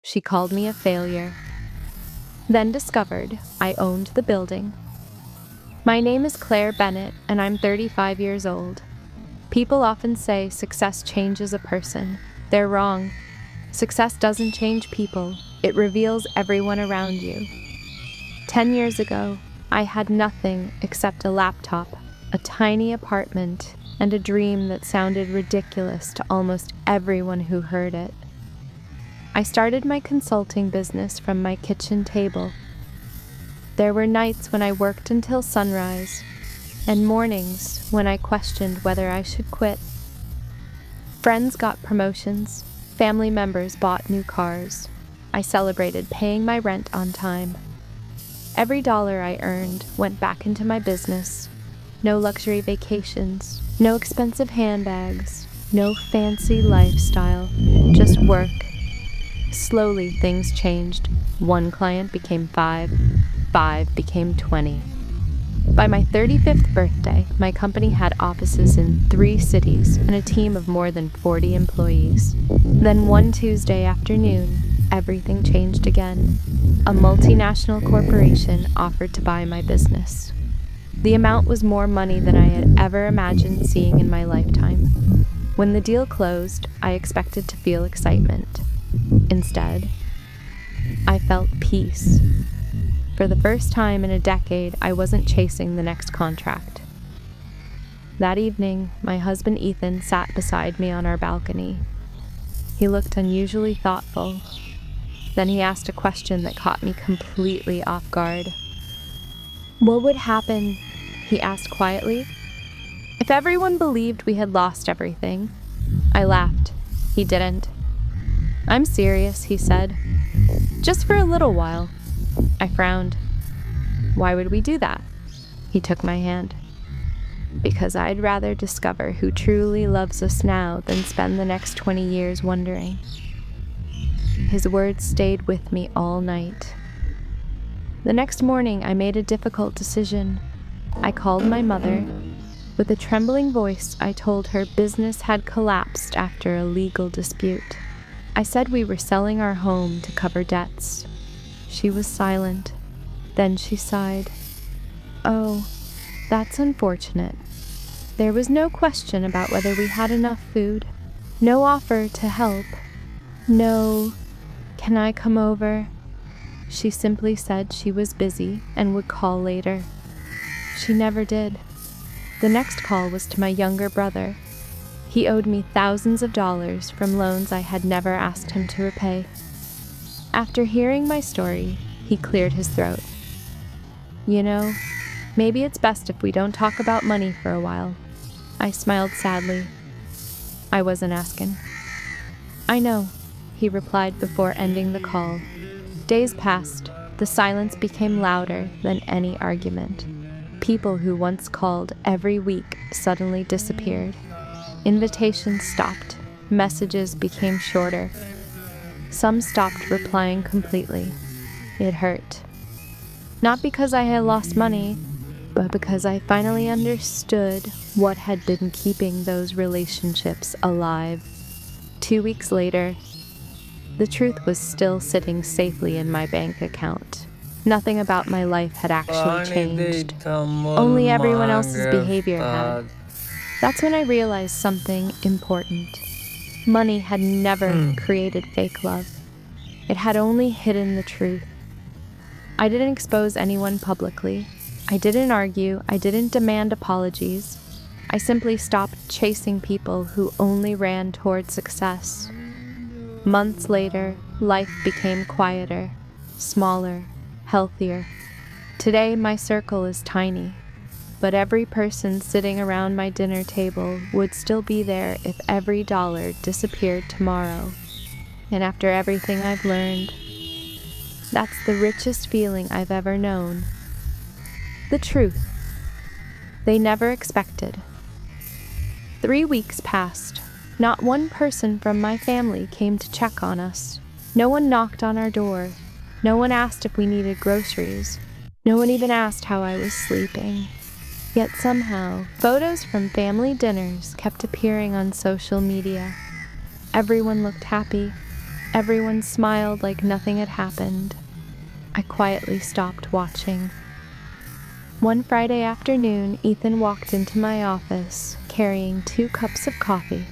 She called me a failure. Then discovered I owned the building. My name is Claire Bennett, and I'm 35 years old. People often say success changes a person. They're wrong. Success doesn't change people. It reveals everyone around you. 10 years ago, I had nothing except a laptop, a tiny apartment, and a dream that sounded ridiculous to almost everyone who heard it. I started my consulting business from my kitchen table. There were nights when I worked until sunrise, and mornings when I questioned whether I should quit. Friends got promotions, family members bought new cars. I celebrated paying my rent on time. Every dollar I earned went back into my business. No luxury vacations, no expensive handbags, no fancy lifestyle, just work. Slowly, things changed. 1 client became 5, 5 became 20. By my 35th birthday, my company had offices in 3 cities and a team of more than 40 employees. Then one Tuesday afternoon, everything changed again. A multinational corporation offered to buy my business. The amount was more money than I had ever imagined seeing in my lifetime. When the deal closed, I expected to feel excitement. Instead, I felt peace. For the first time in a decade, I wasn't chasing the next contract. That evening, my husband Ethan sat beside me on our balcony. He looked unusually thoughtful. Then he asked a question that caught me completely off guard. "What would happen," he asked quietly, "if everyone believed we had lost everything?" I laughed. He didn't. "I'm serious," he said. "Just for a little while." I frowned. "Why would we do that?" He took my hand. "Because I'd rather discover who truly loves us now than spend the next 20 years wondering." His words stayed with me all night. The next morning, I made a difficult decision. I called my mother. With a trembling voice, I told her business had collapsed after a legal dispute. I said we were selling our home to cover debts. She was silent. Then she sighed. "Oh, that's unfortunate." There was no question about whether we had enough food, no offer to help, no, "Can I come over?" She simply said she was busy and would call later. She never did. The next call was to my younger brother. He owed me thousands of dollars from loans I had never asked him to repay. After hearing my story, he cleared his throat. "You know, maybe it's best if we don't talk about money for a while." I smiled sadly. I wasn't asking. "I know," he replied before ending the call. Days passed. The silence became louder than any argument. People who once called every week suddenly disappeared. Invitations stopped. Messages became shorter. Some stopped replying completely. It hurt. Not because I had lost money, but because I finally understood what had been keeping those relationships alive. 2 weeks later, the truth was still sitting safely in my bank account. Nothing about my life had actually changed. Only everyone else's behavior had. That's when I realized something important. Money had never created fake love. It had only hidden the truth. I didn't expose anyone publicly. I didn't argue. I didn't demand apologies. I simply stopped chasing people who only ran toward success. Months later, life became quieter, smaller, healthier. Today, my circle is tiny, but every person sitting around my dinner table would still be there if every dollar disappeared tomorrow. And after everything I've learned, that's the richest feeling I've ever known. The truth. They never expected. 3 weeks passed. Not one person from my family came to check on us. No one knocked on our door. No one asked if we needed groceries. No one even asked how I was sleeping. Yet somehow, photos from family dinners kept appearing on social media. Everyone looked happy. Everyone smiled like nothing had happened. I quietly stopped watching. One Friday afternoon, Ethan walked into my office carrying 2 cups of coffee.